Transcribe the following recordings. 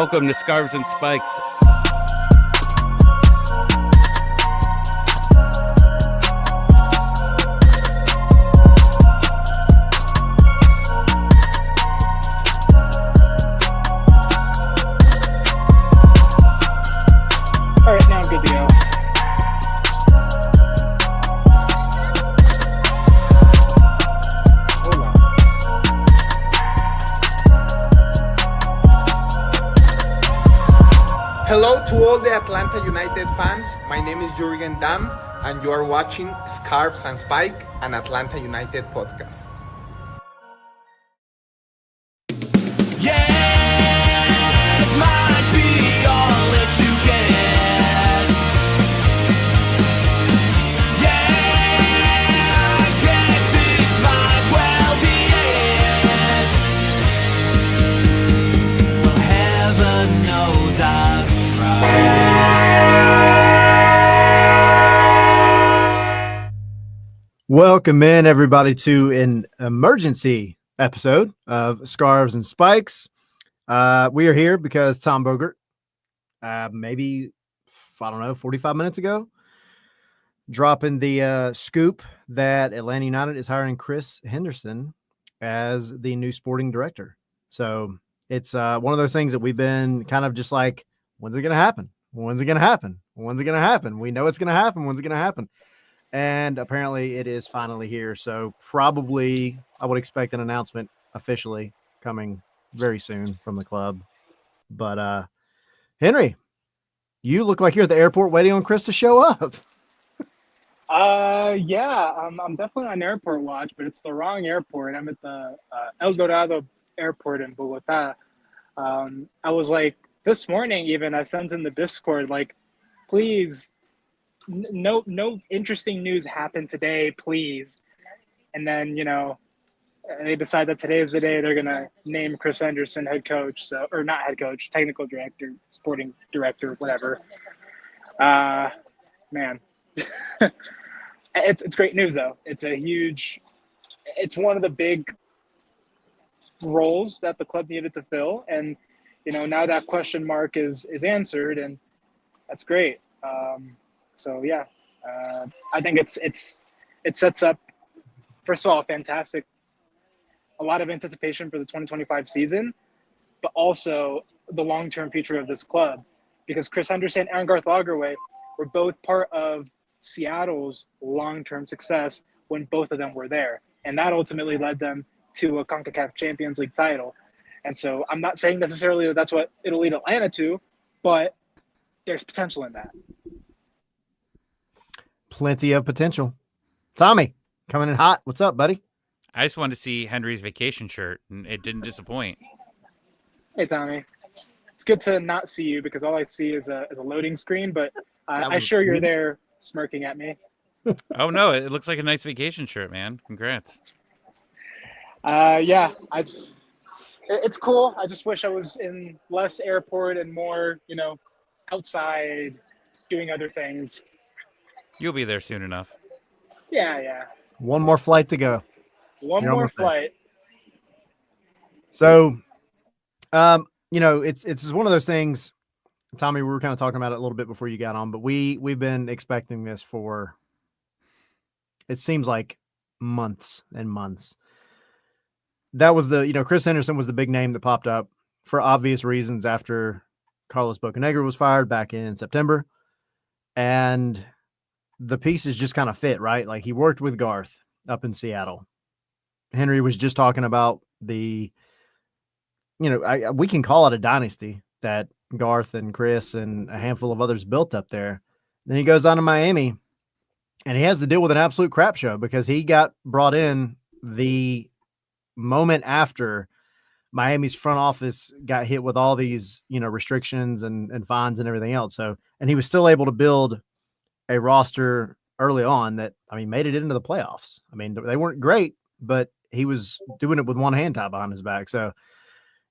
Welcome to Scarves and Spikes. All right, now I'm good to go. Hold on. Hello to all the Atlanta United fans. My name is Jürgen Damm, and you are watching Scarves and Spike, an Atlanta United podcast. Welcome in, everybody, to an emergency episode of Scarves and Spikes. We are here because Tom Bogert, maybe, 45 minutes ago, dropping the scoop that Atlanta United is hiring Chris Henderson as the new sporting director. So it's one of those things that we've been kind of just like, when's it going to happen? When's it going to happen? When's it going to happen? We know it's going to happen. When's it going to happen? And apparently it is finally here. So probably I would expect an announcement officially coming very soon from the club. But Henry, you look like you're at the airport waiting on Chris to show up. Yeah, I'm definitely on airport watch, but it's the wrong airport. I'm at the El Dorado airport in Bogota. I was like, this morning even, I sent in the Discord, like, please, no interesting news happened today, please. And then, they decide that today is the day they're going to name Chris Henderson head coach. So, or not head coach, technical director, sporting director, whatever. Man, it's great news though. It's one of the big roles that the club needed to fill. And, now that question mark is answered, and that's great. So yeah, I think it sets up, first of all, a lot of anticipation for the 2025 season, but also the long-term future of this club, because Chris Henderson and Garth Lagerwey were both part of Seattle's long-term success when both of them were there, and that ultimately led them to a CONCACAF Champions League title. And so I'm not saying necessarily that that's what it'll lead Atlanta to, but there's potential in that. Plenty of potential. Tommy, coming in hot. What's up, buddy? I just wanted to see Henry's vacation shirt, and it didn't disappoint. Hey, Tommy. It's good to not see you because all I see is a loading screen, but I'm sure you're there smirking at me. Oh, no, it looks like a nice vacation shirt, man. Congrats. Yeah, it's cool. I just wish I was in less airport and more, outside doing other things. You'll be there soon enough. Yeah. One more flight to go. One more flight. So, it's one of those things, Tommy, we were kind of talking about it a little bit before you got on, but we've been expecting this for, it seems like, months and months. That was Chris Henderson was the big name that popped up for obvious reasons after Carlos Bocanegra was fired back in September. And the pieces just kind of fit, right? Like, he worked with Garth up in Seattle. Henry was just talking about we can call it a dynasty that Garth and Chris and a handful of others built up there. Then he goes on to Miami, and he has to deal with an absolute crap show because he got brought in the moment after Miami's front office got hit with all these, restrictions and fines and everything else. So, and he was still able to build a roster early on that, made it into the playoffs. They weren't great, but he was doing it with one hand tied behind his back. So,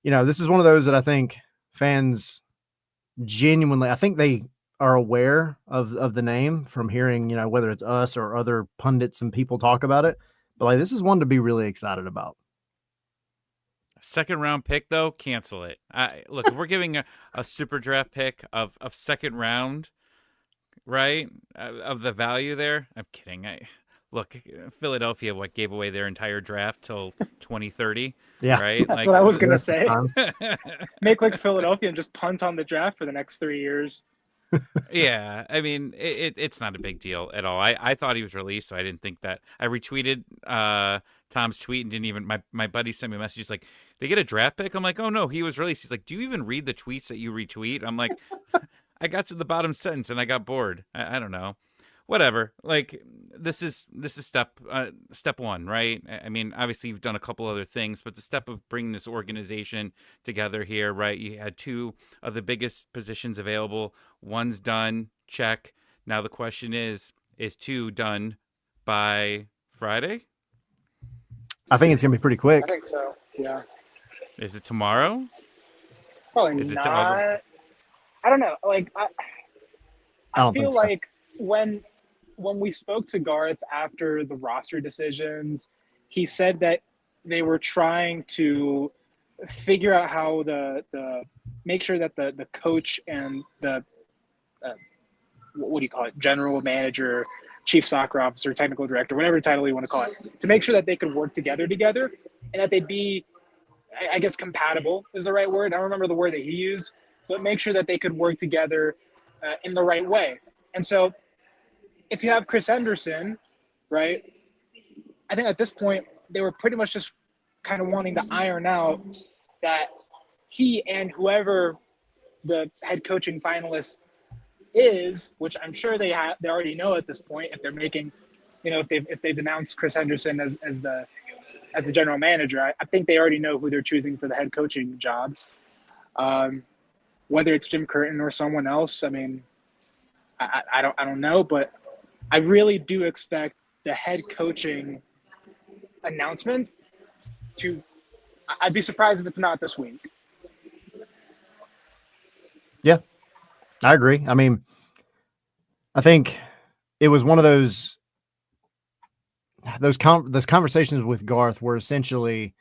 this is one of those that I think fans genuinely, I think they are aware of the name from hearing, whether it's us or other pundits and people talk about it, but this is one to be really excited about. Second round pick though, cancel it. Look, if we're giving a super draft pick of second round, right? Of the value there, I'm kidding. Look, Philadelphia gave away their entire draft till 2030, Yeah. right? That's Like, what I was gonna Rest of say. the time. Make like Philadelphia and just punt on the draft for the next 3 years. yeah, I mean, it's not a big deal at all. I thought he was released, so I didn't think that. I retweeted Tom's tweet and didn't even. My buddy sent me a message. He's like, they get a draft pick? I'm like, oh no, he was released. He's like, do you even read the tweets that you retweet? I'm like, I got to the bottom sentence and I got bored. I don't know. Whatever. Like, this is step one, right? I mean, obviously you've done a couple other things, but the step of bringing this organization together here, right? You had two of the biggest positions available. One's done. Check. Now the question is two done by Friday? I think it's gonna be pretty quick. I think so. Yeah. Is it tomorrow? Probably Is it not. to- I don't know. Like I I don't feel think so. like when we spoke to Garth after the roster decisions, he said that they were trying to figure out how the make sure that the coach and the what do you call it, general manager, chief soccer officer, technical director, whatever title you want to call it, to make sure that they could work together and that they'd be, I guess, compatible is the right word. I don't remember the word that he used, but make sure that they could work together in the right way. And so if you have Chris Henderson, right, I think at this point they were pretty much just kind of wanting to iron out that he and whoever the head coaching finalist is, which I'm sure they already know at this point, if they're making, if they've announced Chris Henderson as the general manager, I think they already know who they're choosing for the head coaching job. Whether it's Jim Curtin or someone else, I mean, I don't know, but I really do expect the head coaching announcement to. I'd be surprised if it's not this week. Yeah, I agree. I mean, I think it was one of those conversations with Garth where essentially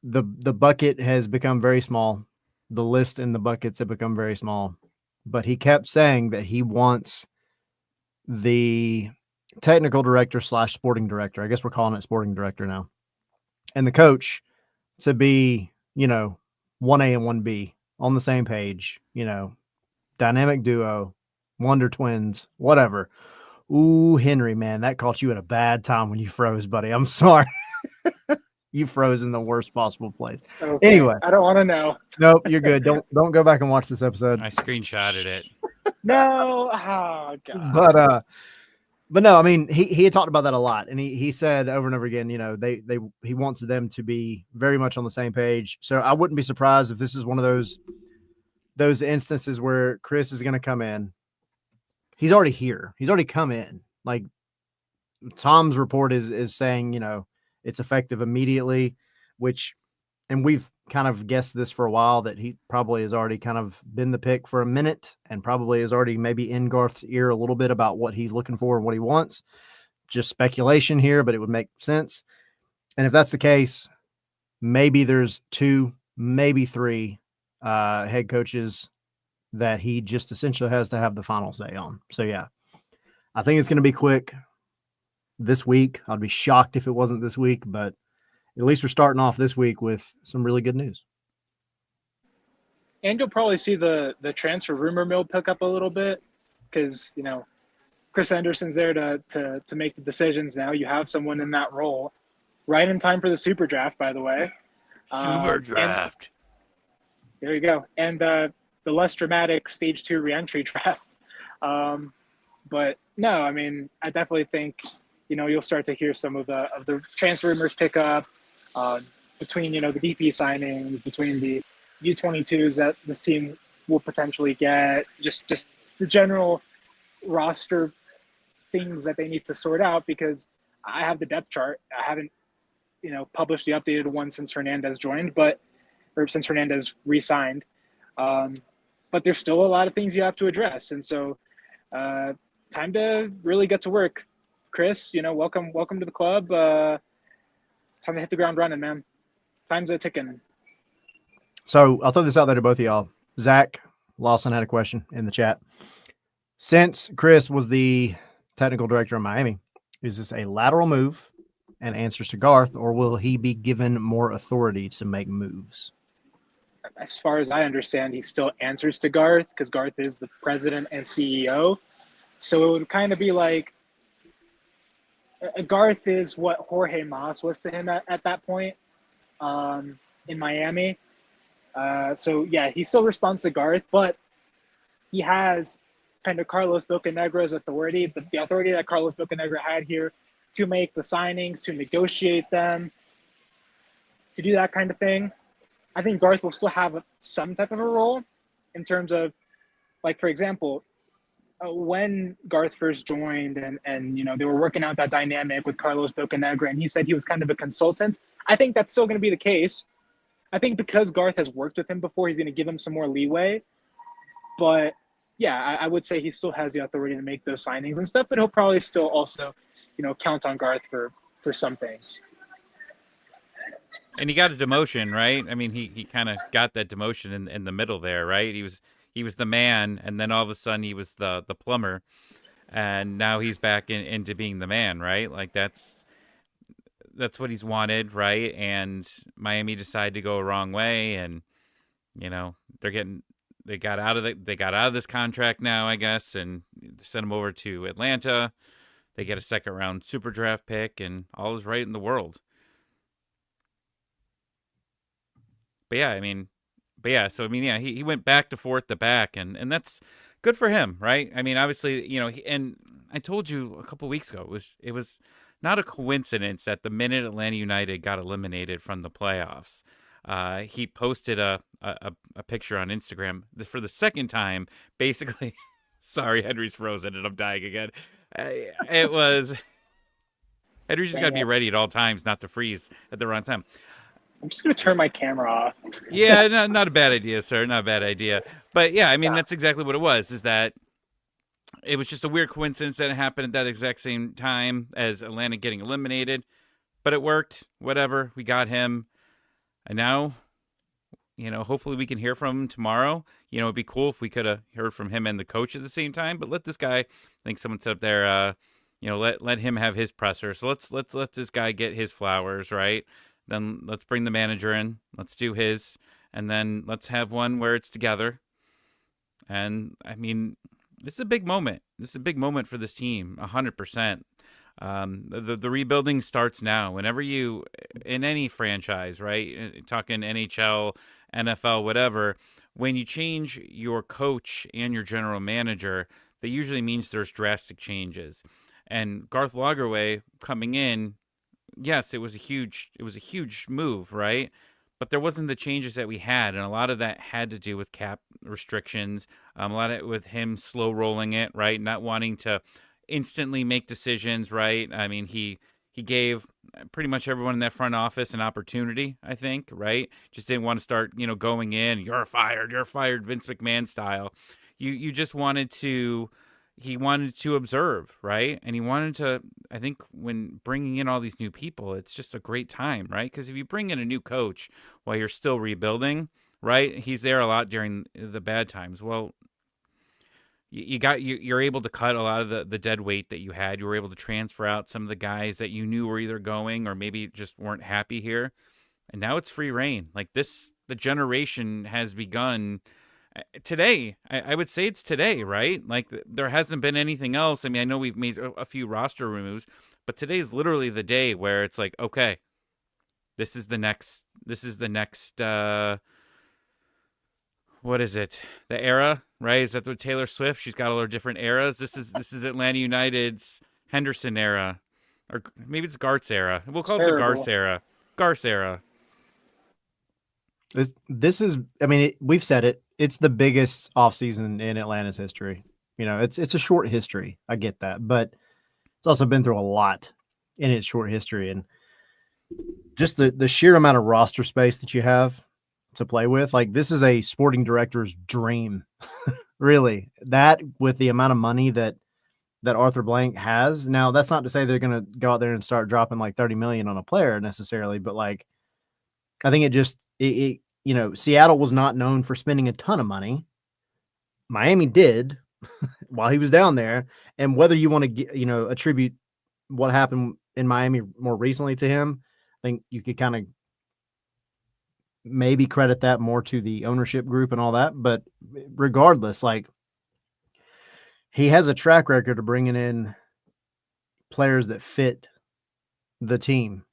the bucket has become very small. The list in the buckets have become very small, but he kept saying that he wants the technical director / sporting director. I guess we're calling it sporting director now, and the coach to be, 1A and 1B on the same page, dynamic duo, wonder twins, whatever. Ooh, Henry, man, that caught you at a bad time when you froze, buddy. I'm sorry. You froze in the worst possible place. Okay. Anyway, I don't want to know. nope, you're good. Don't go back and watch this episode. I screenshotted it. No, oh god. But no, I mean, he had talked about that a lot, and he said over and over again, he wants them to be very much on the same page. So I wouldn't be surprised if this is one of those instances where Chris is going to come in. He's already here. He's already come in. Like Tom's report is saying, it's effective immediately, and we've kind of guessed this for a while, that he probably has already kind of been the pick for a minute and probably is already maybe in Garth's ear a little bit about what he's looking for and what he wants. Just speculation here, but it would make sense. And if that's the case, maybe there's 2, maybe 3 head coaches that he just essentially has to have the final say on. So yeah, I think it's going to be quick this week. I'd be shocked if it wasn't this week, but at least we're starting off this week with some really good news. And you'll probably see the transfer rumor mill pick up a little bit because, Chris Henderson's there to make the decisions now. You have someone in that role right in time for the super draft, by the way. Super draft. There you go. And the less dramatic stage 2 reentry draft. But no, I mean, I definitely think, you'll start to hear some of the transfer rumors pick up between, the DP signings, between the U22s that this team will potentially get, just the general roster things that they need to sort out, because I have the depth chart. I haven't, published the updated one since Hernandez joined, or since Hernandez re-signed. But there's still a lot of things you have to address. And so time to really get to work. Chris, welcome to the club. Time to hit the ground running, man. time's a ticking. So I'll throw this out there to both of y'all. Zach Lawson had a question in the chat. Since Chris was the technical director of Miami, is this a lateral move and answers to Garth, or will he be given more authority to make moves? As far as I understand, he still answers to Garth because Garth is the president and CEO. So it would kind of be like Garth is what Jorge Mas was to him at that point in Miami. So yeah, he still responds to Garth, but he has kind of Carlos Bocanegra's authority, the authority that Carlos Bocanegra had here to make the signings, to negotiate them, to do that kind of thing. I think Garth will still have some type of a role in terms of, like, for example, when Garth first joined and you know, they were working out that dynamic with Carlos Bocanegra, and he said he was kind of a consultant. I think that's still going to be the case. I think because Garth has worked with him before, he's going to give him some more leeway. But yeah, I would say he still has the authority to make those signings and stuff, but he'll probably still also, you know, count on Garth for some things. And he got a demotion, right? I mean, he kind of got that demotion in the middle there, right? He was the man, and then all of a sudden he was the plumber, and now he's back into being the man, right? Like that's what he's wanted, right? And Miami decided to go a wrong way, and you know they got out of this contract now, I guess, and sent him over to Atlanta. They get a second round super draft pick, and all is right in the world. But yeah, so he went back to forth the back, and that's good for him, right? I mean, obviously, you know, and I told you a couple weeks ago, it was not a coincidence that the minute Atlanta United got eliminated from the playoffs, he posted a picture on Instagram for the second time, basically. Sorry, Henry's frozen and I'm dying again. It was Henry's just got to be ready at all times not to freeze at the wrong time. I'm just going to turn my camera off. Yeah, not a bad idea, sir. Not a bad idea. But yeah, I mean, that's exactly what it was, is that it was just a weird coincidence that it happened at that exact same time as Atlanta getting eliminated. But it worked. Whatever. We got him. And now, you know, hopefully we can hear from him tomorrow. You know, it'd be cool if we could have heard from him and the coach at the same time. But let this guy, I think someone said up there, you know, let him have his presser. So let's let this guy get his flowers, right? Then let's bring the manager in. Let's do his. And then let's have one where it's together. And, I mean, this is a big moment. This is a big moment for this team, 100%. The rebuilding starts now. Whenever you, in any franchise, right, talking NHL, NFL, whatever, when you change your coach and your general manager, that usually means there's drastic changes. And Garth Lagerwey coming in, yes, it was a huge move, right? But there wasn't the changes that we had, and a lot of that had to do with cap restrictions. A lot of it with him slow rolling it, right? Not wanting to instantly make decisions, right? I mean, he gave pretty much everyone in that front office an opportunity, I think, right? Just didn't want to start, you know, going in, you're fired, Vince McMahon style. You just wanted to. He wanted to observe, right? And he wanted to, I think when bringing in all these new people, it's just a great time, right? Because if you bring in a new coach while you're still rebuilding, right? He's there a lot during the bad times. Well, you're able to cut a lot of the dead weight that you had. You were able to transfer out some of the guys that you knew were either going or maybe just weren't happy here. And now it's free reign. Like the generation has begun today. I would say it's today, right? Like there hasn't been anything else. I mean, I know we've made a few roster moves, but today is literally the day where it's like, okay, this is the next what is it? The era, right? Is that what Taylor Swift? She's got all her different eras. This is Atlanta United's Henderson era, or maybe it's Garth's era. We'll call it the Garth's era. Garth's era. This is, I mean, we've said it. It's the biggest offseason in Atlanta's history. You know, it's a short history. I get that, but it's also been through a lot in its short history, and just the sheer amount of roster space that you have to play with. Like, this is a sporting director's dream, really. That with the amount of money that Arthur Blank has. Now, that's not to say they're going to go out there and start dropping like $30 million on a player necessarily, but like, I think Seattle was not known for spending a ton of money. Miami did while he was down there. And whether you want to, attribute what happened in Miami more recently to him, I think you could kind of maybe credit that more to the ownership group and all that. But regardless, like, he has a track record of bringing in players that fit the team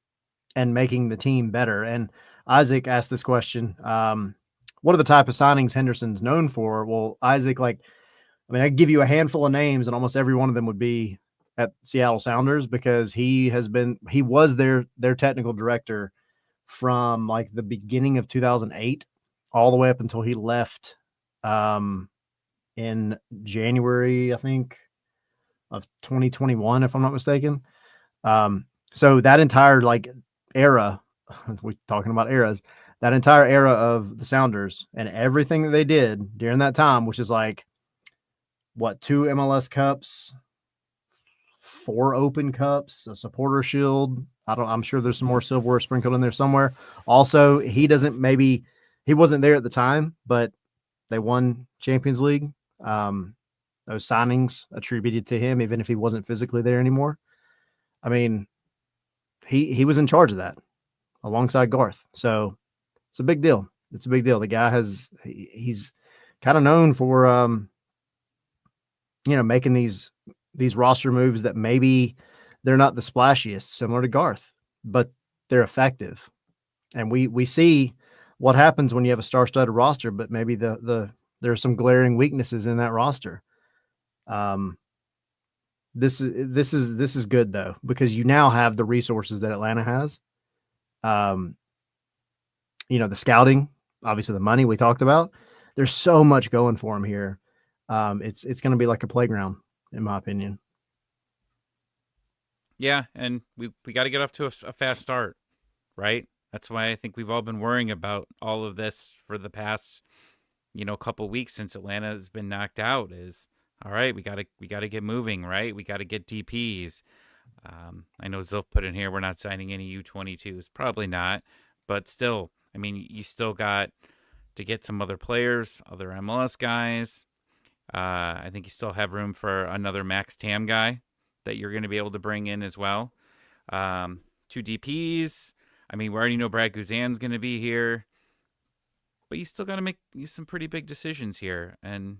and making the team better. And Isaac asked this question. What are the type of signings Henderson's known for? Well, Isaac, I could give you a handful of names and almost every one of them would be at Seattle Sounders, because he was their technical director from like the beginning of 2008 all the way up until he left in January, I think, of 2021, if I'm not mistaken. So that entire era, we're talking about eras, that entire era of the Sounders and everything that they did during that time, which is 2 MLS Cups, 4 Open Cups, a Supporter Shield. I'm sure there's some more silverware sprinkled in there somewhere. Also, he wasn't there at the time, but they won Champions League. Those signings attributed to him, even if he wasn't physically there anymore. I mean, he was in charge of that alongside Garth. So it's a big deal. It's a big deal. The guy he's kind of known for, making these roster moves that maybe they're not the splashiest, similar to Garth, but they're effective. And we see what happens when you have a star-studded roster, but maybe there are some glaring weaknesses in that roster. This is good though, because you now have the resources that Atlanta has. The scouting, obviously the money we talked about. There's so much going for him here. It's going to be like a playground, in my opinion. Yeah, and we got to get off to a fast start, right? That's why I think we've all been worrying about all of this for the past, couple weeks since Atlanta has been knocked out. Is all right. We got to get moving, right? We got to get DPs. I know Zilf put in here, we're not signing any U22s. Probably not, but still, I mean, you still got to get some other players, other MLS guys. I think you still have room for another Max Tam guy that you're going to be able to bring in as well. 2 DPs. I mean, we already know Brad Guzan's going to be here, but you still got to make some pretty big decisions here. And,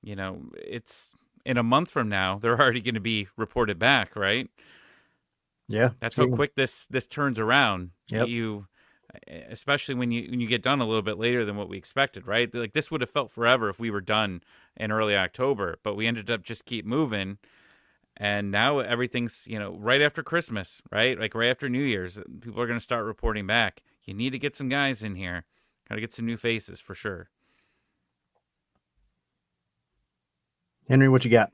it's in a month from now, they're already going to be reported back, right? Yeah. That's how quick this turns around. Yep. Especially when you get done a little bit later than what we expected, right? Like, this would have felt forever if we were done in early October, but we ended up just keep moving. And now everything's, right after Christmas, right? Like right after New Year's, people are going to start reporting back. You need to get some guys in here. Got to get some new faces for sure. Henry, what you got?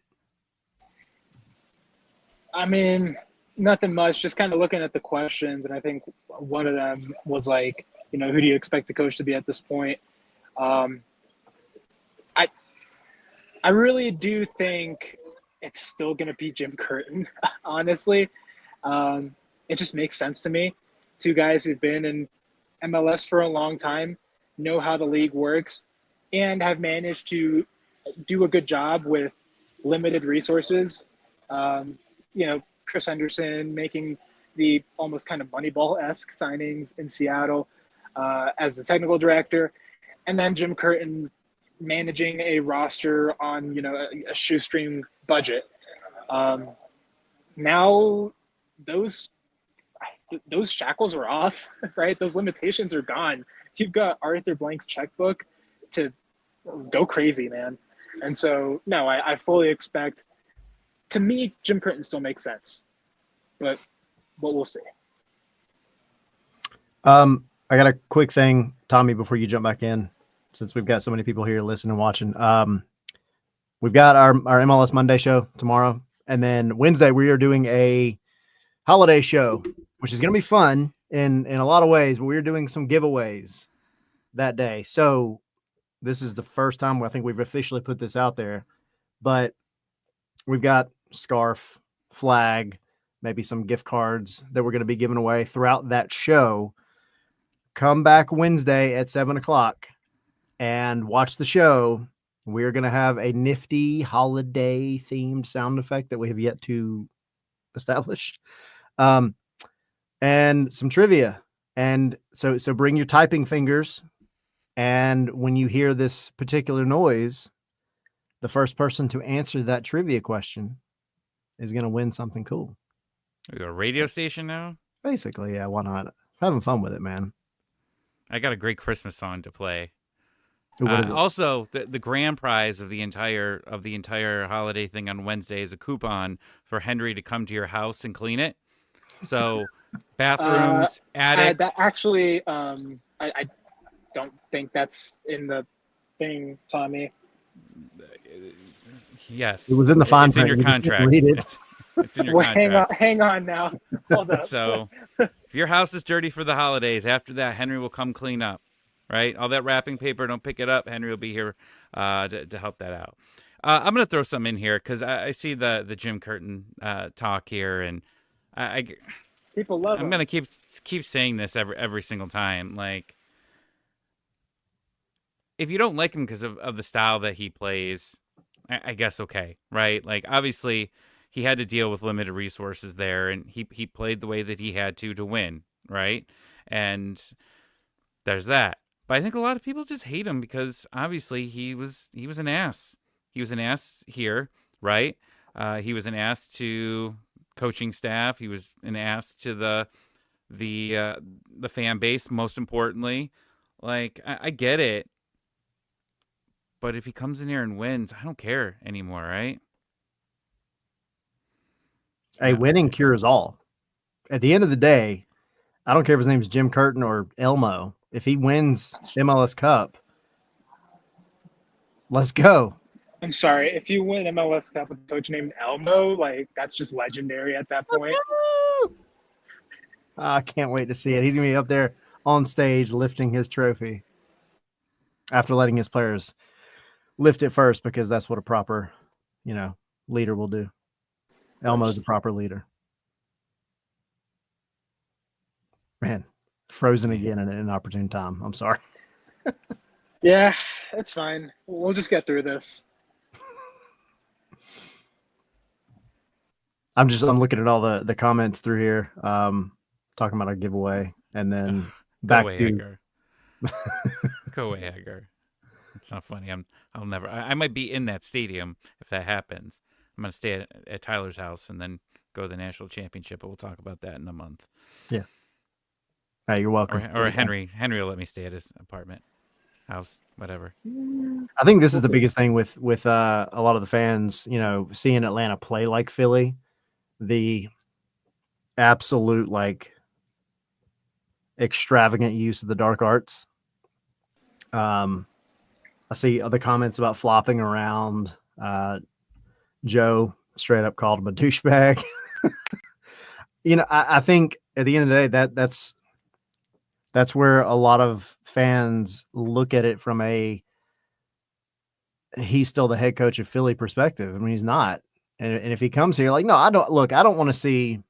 I mean, nothing much. Just kind of looking at the questions, and I think one of them was like, who do you expect the coach to be at this point? I really do think it's still going to be Jim Curtin, honestly. It just makes sense to me. 2 guys who've been in MLS for a long time, know how the league works, and have managed to do a good job with limited resources. Chris Henderson making the almost kind of Moneyball-esque signings in Seattle as the technical director, and then Jim Curtin managing a roster on, a shoestring budget. Now those shackles are off, right? Those limitations are gone. You've got Arthur Blank's checkbook to go crazy, man. And so, no, I fully expect, to me, Jim Curtin still makes sense, but we'll see. I got a quick thing, Tommy, before you jump back in, since we've got so many people here listening and watching. We've got our MLS Monday show tomorrow, and then Wednesday we are doing a holiday show, which is going to be fun in a lot of ways, but we're doing some giveaways that day. So this is the first time I think we've officially put this out there, but we've got scarf, flag, maybe some gift cards that we're going to be giving away throughout that show. come back Wednesday at 7:00 and watch the show. We're going to have a nifty holiday themed sound effect that we have yet to establish. And some trivia. And so bring your typing fingers. And when you hear this particular noise, the first person to answer that trivia question is going to win something cool. Are you a radio station now? Basically, yeah, why not? Having fun with it, man. I got a great Christmas song to play. What is it? Also, the grand prize of the entire holiday thing on Wednesday is a coupon for Henry to come to your house and clean it. So, bathrooms, attic. That actually, I don't think that's in the thing, Tommy. Yes, It was in the fine It's in print. your contract. It's in your Well, contract. hang on now. Hold up. So, if your house is dirty for the holidays, after that, Henry will come clean up. Right? All that wrapping paper, don't pick it up. Henry will be here to help that out. I'm going to throw some in here because I see the Jim Curtin talk here, and People love him. I'm going to keep saying this every single time. Like, if you don't like him because of the style that he plays, I guess okay, right? Like, obviously, he had to deal with limited resources there, and he played the way that he had to win, right? And there's that. But I think a lot of people just hate him because obviously he was an ass. He was an ass here, right? He was an ass to coaching staff. He was an ass to the fan base. Most importantly, like I get it, but if he comes in here and wins, I don't care anymore, right? Hey, winning cures all. At the end of the day, I don't care if his name is Jim Curtin or Elmo. If he wins MLS Cup, let's go. I'm sorry. If you win MLS Cup with a coach named Elmo, like that's just legendary at that point. I can't wait to see it. He's going to be up there on stage lifting his trophy after letting his players lift it first because that's what a proper, leader will do. Elmo's a proper leader. Man, frozen again at an inopportune time. I'm sorry. Yeah, it's fine. We'll just get through this. I'm looking at all the comments through here, talking about our giveaway, and then back Go away, to Edgar. Go away, Edgar. It's not funny. I'll never. I might be in that stadium if that happens. I'm gonna stay at Tyler's house and then go to the national championship. But we'll talk about that in a month. Yeah. Hey, you're welcome. Or Henry will let me stay at his apartment, house, whatever. I think this is the biggest thing with a lot of the fans, seeing Atlanta play like Philly, the absolute extravagant use of the dark arts. I see other comments about flopping around. Joe straight up called him a douchebag. I think at the end of the day, that's where a lot of fans look at it from he's still the head coach of Philly perspective. I mean, he's not. And if he comes here, no, I don't want to see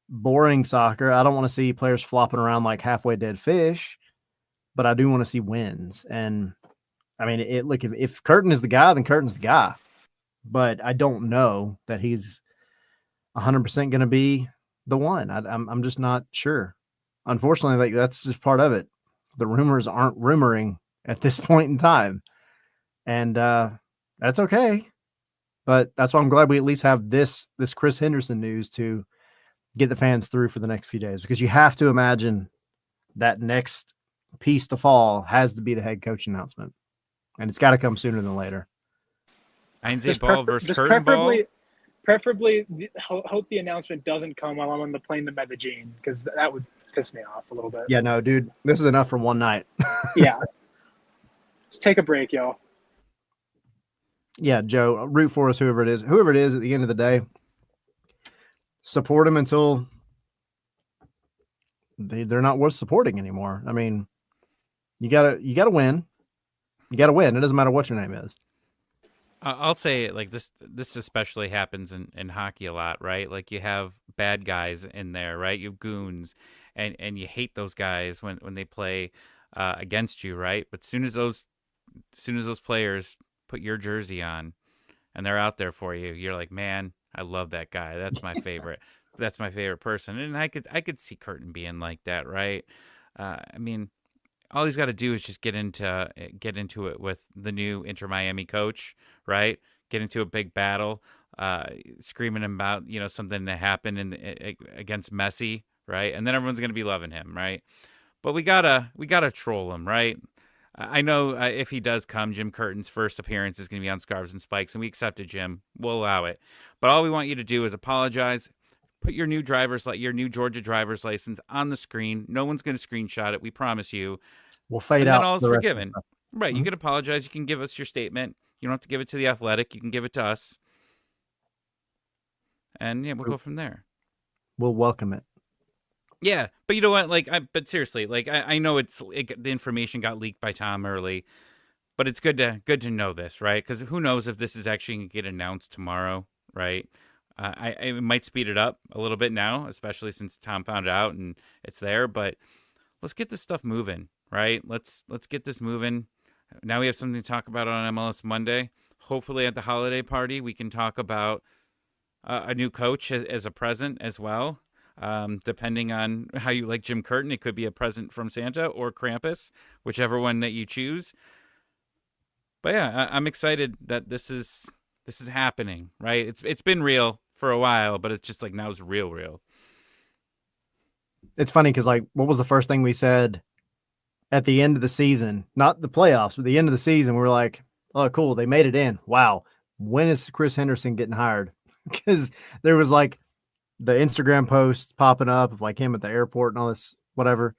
boring soccer. I don't want to see players flopping around like halfway dead fish, but I do want to see wins. And I mean, if Curtin is the guy, then Curtin's the guy, but I don't know that he's 100% going to be the one. I'm just not sure. Unfortunately, that's just part of it. The rumors aren't rumoring at this point in time. And that's okay. But that's why I'm glad we at least have this Chris Henderson news to get the fans through for the next few days, because you have to imagine that next piece to fall has to be the head coach announcement. And it's got to come sooner than later. Heinze ball versus Curtin ball. Preferably, hope the announcement doesn't come while I'm on the plane to Medellin, because that would piss me off a little bit. Yeah, no, dude, this is enough for one night. Yeah. Let's take a break, y'all. Yeah, Joe, root for us, whoever it is. Whoever it is, at the end of the day, support them until they're not worth supporting anymore. I mean, you gotta win. You gotta win. It doesn't matter what your name is. I'll say it like this. This especially happens in hockey a lot, right? Like you have bad guys in there, right? You have goons, and you hate those guys when they play against you, right? But as soon as those players put your jersey on and they're out there for you, you're like, man, I love that guy. That's my favorite. That's my favorite person. And I could see Curtin being like that, right? I mean, all he's got to do is just get into it with the new Inter Miami coach, right? Get into a big battle, screaming about something that happened against Messi, right? And then everyone's gonna be loving him, right? But we gotta troll him, right? I know if he does come, Jim Curtin's first appearance is gonna be on Scarves and Spikes, and we accepted Jim. We'll allow it. But all we want you to do is apologize. Put your your new Georgia driver's license on the screen. No one's going to screenshot it. We promise you. We'll fade And then out all is the rest of forgiven. the Right. You Mhm. can apologize. You can give us your statement. You don't have to give it to the Athletic. You can give it to us. And yeah, we'll go from there. We'll welcome it. Yeah, but you know what? But seriously, I know the information got leaked by Tom early, but it's good to know this, right? Because who knows if this is actually going to get announced tomorrow, right? It might speed it up a little bit now, especially since Tom found it out and it's there. But let's get this stuff moving, right? Let's get this moving. Now we have something to talk about on MLS Monday. Hopefully, at the holiday party, we can talk about a new coach as a present as well. Depending on how you like Jim Curtin, it could be a present from Santa or Krampus, whichever one that you choose. But yeah, I'm excited that this is happening, right? It's been real for a while, but it's just like now it's real. It's funny because like, what was the first thing we said at the end of the season? Not the playoffs, but the end of the season. We were like, "Oh, cool, they made it in. Wow, when is Chris Henderson getting hired?" Because there was like the Instagram posts popping up of like him at the airport and all this whatever.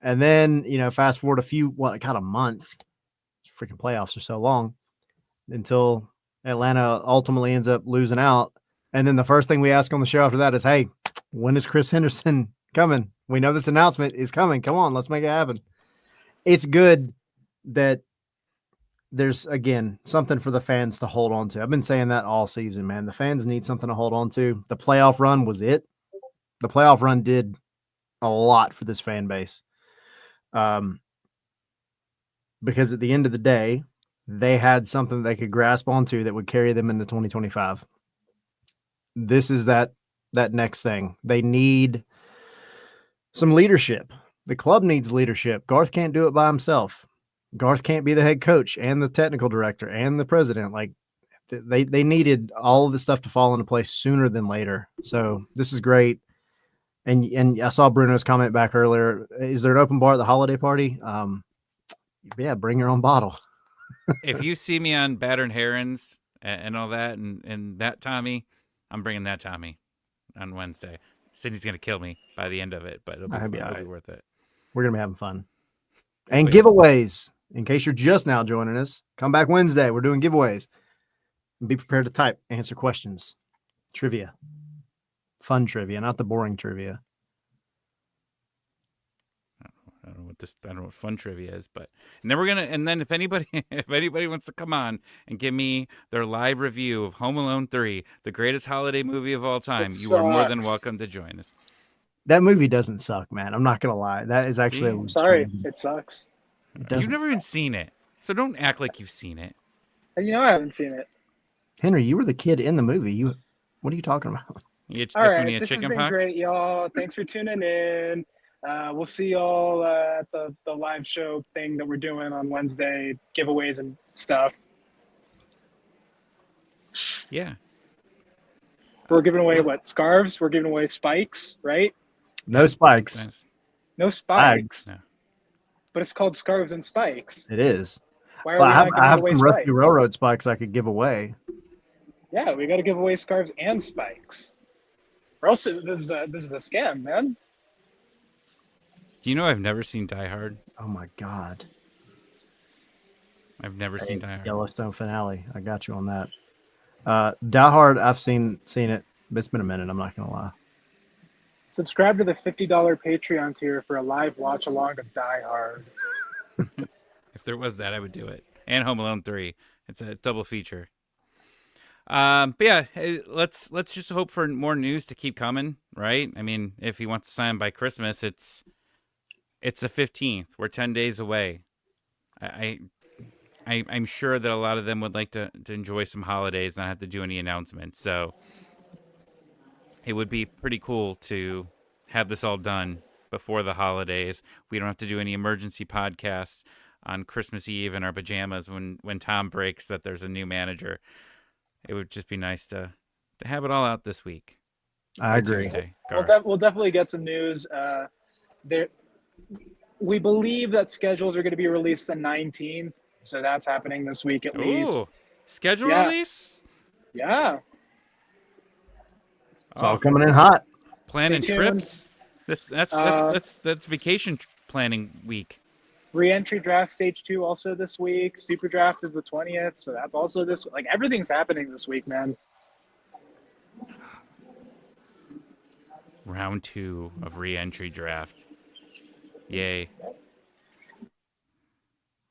And then fast forward a month. Freaking playoffs are so long until Atlanta ultimately ends up losing out. And then the first thing we ask on the show after that is, "Hey, when is Chris Henderson coming? We know this announcement is coming. Come on, let's make it happen." It's good that there's, again, something for the fans to hold on to. I've been saying that all season, man. The fans need something to hold on to. The playoff run was it. The playoff run did a lot for this fan base. Because at the end of the day, they had something they could grasp onto that would carry them into 2025. This is that next thing. They need some leadership. The club needs leadership. Garth can't do it by himself. Garth can't be the head coach and the technical director and the president. Like they needed all of this stuff to fall into place sooner than later. So this is great. And I saw Bruno's comment back earlier. Is there an open bar at the holiday party? Yeah, bring your own bottle. If you see me on Battered Herons and all that, and that Tommy, I'm bringing that Tommy on Wednesday. Sydney's gonna kill me by the end of it, but it'll be, it'll be worth it. We're gonna be having fun. And giveaways. In case you're just now joining us, come back Wednesday. We're doing giveaways. Be prepared to type, answer questions, trivia, fun trivia, not the boring trivia. I don't know what fun trivia is, but and then if anybody wants to come on and give me their live review of Home Alone 3, the greatest holiday movie of all time, you are more than welcome to join us. That movie doesn't suck, man. I'm not gonna lie. That is actually I'm sorry, it sucks. You've never even seen it, so don't act like you've seen it. I haven't seen it. Henry, you were the kid in the movie. What are you talking about? All right, this has been great, y'all. Thanks for tuning in. We'll see y'all at the live show thing that we're doing on Wednesday, giveaways and stuff. Yeah. We're giving away scarves? We're giving away spikes, right? No spikes. Nice. No spikes. No. But it's called Scarves and Spikes. It is. Why are we not giving I have away some spikes? Rusty Railroad spikes I could give away. Yeah, we got to give away scarves and spikes. Or else this is a scam, man. Do you know I've never seen Die Hard? Oh my God. I've never seen Die Hard. Yellowstone finale. I got you on that. Die Hard, I've seen it. It's been a minute, I'm not gonna lie. Subscribe to the $50 Patreon tier for a live watch along of Die Hard. If there was that, I would do it. And Home Alone 3. It's a double feature. But yeah, let's just hope for more news to keep coming, right? I mean, if he wants to sign by Christmas, it's the 15th. We're 10 days away. I'm sure that a lot of them would like to enjoy some holidays, not have to do any announcements. So it would be pretty cool to have this all done before the holidays. We don't have to do any emergency podcasts on Christmas Eve in our pajamas when Tom breaks that there's a new manager. It would just be nice to have it all out this week. I agree. Tuesday. We'll definitely get some news. There, we believe that schedules are going to be released the 19th, so that's happening this week at least. Schedule release? Yeah. It's all coming in hot. Planning trips. That's vacation planning week. Re-entry draft stage 2 also this week. Super draft is the 20th, so that's also this. Like everything's happening this week, man. Round 2 of re-entry draft. Yay!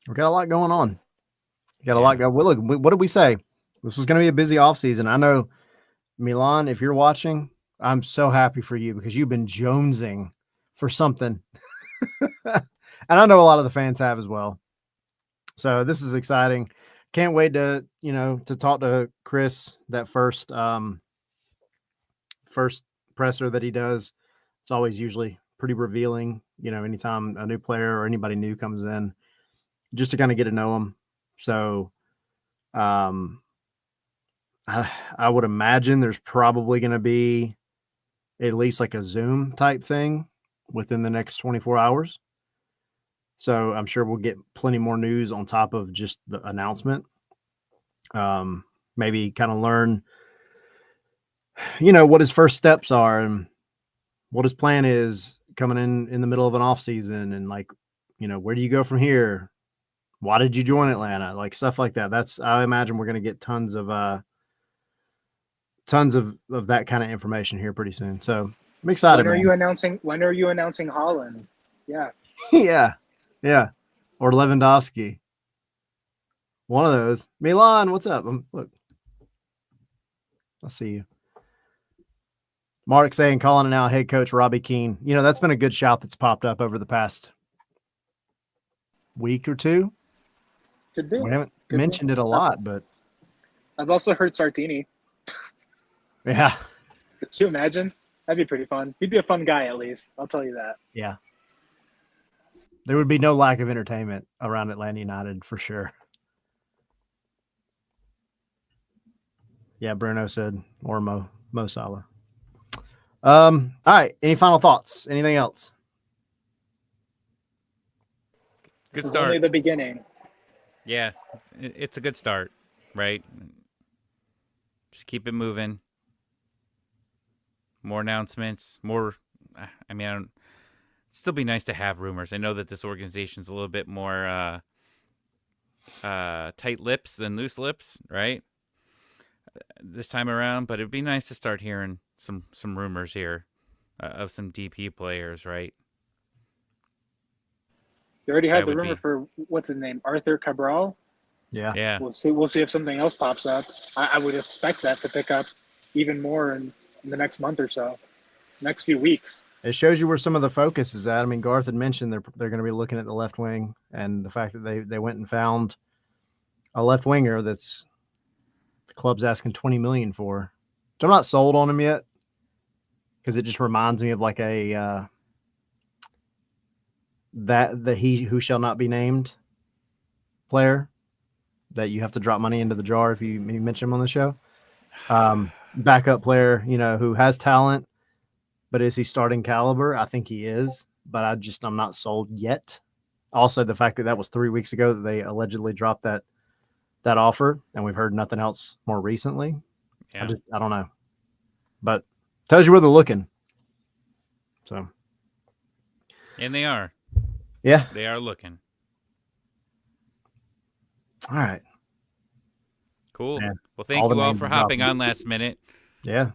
We got a lot going on. We got a lot going. Well, look, what did we say? This was going to be a busy offseason. I know, Milan, if you're watching, I'm so happy for you because you've been jonesing for something. And I know a lot of the fans have as well. So this is exciting. Can't wait to talk to Chris, that first presser that he does. It's always usually pretty revealing, anytime a new player or anybody new comes in, just to kind of get to know him. So I would imagine there's probably going to be at least like a Zoom type thing within the next 24 hours. So I'm sure we'll get plenty more news on top of just the announcement. Maybe kind of learn, what his first steps are and what his plan is coming in the middle of an off season, and like, where do you go from here? Why did you join Atlanta? Like stuff like that. I imagine we're going to get tons of that kind of information here pretty soon. So I'm excited. When are you announcing Holland? Yeah. Yeah. Or Lewandowski. One of those. Milan, what's up? Look. I'll see you. Mark saying calling now head coach Robbie Keane. That's been a good shout that's popped up over the past week or two. Could be. We haven't mentioned it a lot, but I've also heard Sartini. Yeah. Could you imagine? That'd be pretty fun. He'd be a fun guy, at least. I'll tell you that. Yeah. There would be no lack of entertainment around Atlanta United for sure. Yeah, Bruno said, or Mo Salah. All right. Any final thoughts? Anything else? Good This start. is only the beginning. Yeah, it's a good start, right? Just keep it moving. More announcements. More. It'd still be nice to have rumors. I know that this organization's a little bit more tight lips than loose lips, right? This time around, but it'd be nice to start hearing some rumors here of some DP players, right? You already had the rumor for what's his name, Arthur Cabral. Yeah. We'll see if something else pops up. I would expect that to pick up even more in the next month or so, next few weeks. It shows you where some of the focus is at. I mean, Garth had mentioned they're going to be looking at the left wing, and the fact that they went and found a left winger that's the club's asking $20 million for. So I'm not sold on him yet, because it just reminds me of like a the he who shall not be named player that you have to drop money into the jar if you mention him on the show. Backup player, who has talent, but is he starting caliber? I think he is, but I'm not sold yet. Also, the fact that was 3 weeks ago that they allegedly dropped that offer, and we've heard nothing else more recently. Yeah. I don't know, but tells you where they're looking. So, and they are. Yeah, they are looking. All right. Cool. Man, well, thank you all for hopping on last minute. Yeah.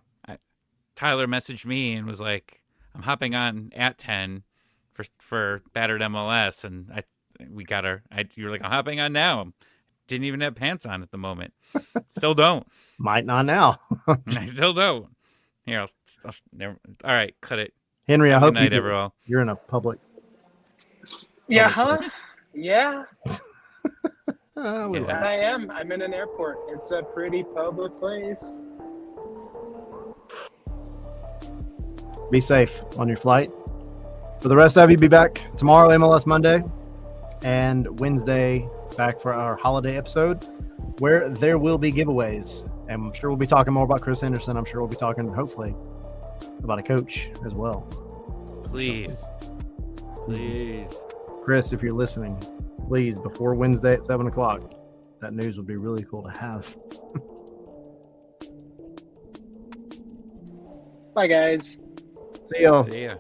Tyler messaged me and was like, I'm hopping on at 10 for Battered MLS. And you were like, I'm hopping on now. didn't even have pants on at the moment. Still don't. Might not now. I still don't. Here, I'll never. All right, cut it. Henry, I Good hope night, everyone. you're in a public. Yeah, public huh? Yeah, we Yeah. like it. I am. I'm in an airport. It's a pretty public place. Be safe on your flight. For the rest of you, be back tomorrow, MLS Monday, and Wednesday back for our holiday episode where there will be giveaways. And I'm sure we'll be talking more about Chris Henderson. I'm sure we'll be talking, hopefully, about a coach as well. Please. Chris, if you're listening, please, before Wednesday at 7 o'clock, that news would be really cool to have. Bye, guys. See y'all. See ya.